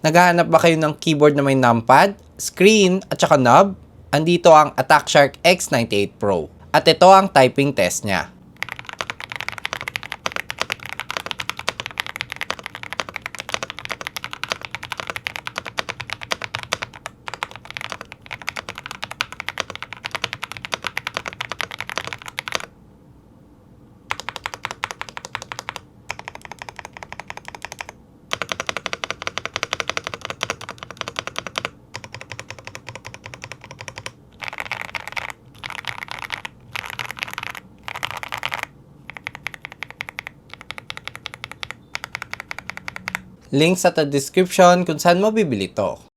Naghahanap ba kayo ng keyboard na may numpad, screen, at saka knob? Andito ang AttackShark X98 Pro. At ito ang typing test niya. Link sa description kung saan mo bibili to.